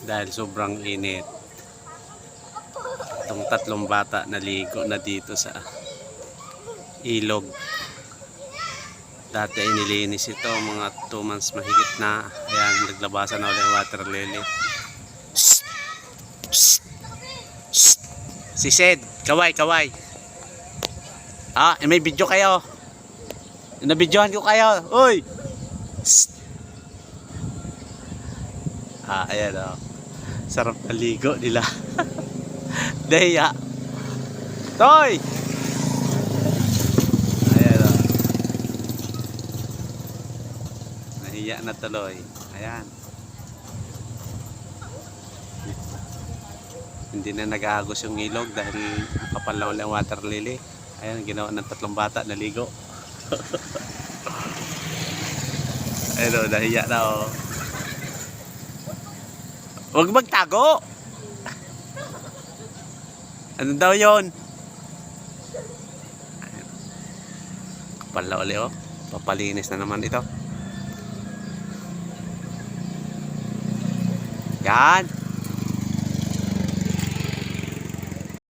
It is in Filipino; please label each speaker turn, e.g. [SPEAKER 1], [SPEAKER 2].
[SPEAKER 1] dahil sobrang init. Itong tatlong bata naligo na dito sa ilog. Dati ay nilinis ito mga 2 months mahigit na. Ayan, naglabasan na ulit water lily. Shhh! Shhh! Shhh! Si Sed, kaway, kaway. May video kayo. Nabidyohan ko kayo. Uy! Shhh! Ayan o. Sarap na ligo nila. Deya. Toy! Ayan o. Nahiya na tuloy. Ayan. Hindi na nag-aagos yung ilog dahil kapal na ulit ang water lily. Ayan, ginawa ng 3 bata naligo. Ayan o, nahiya na o. Huwag magtago! Ano daw yun? Kapal na ulit o. Papalinis na naman ito. Yan.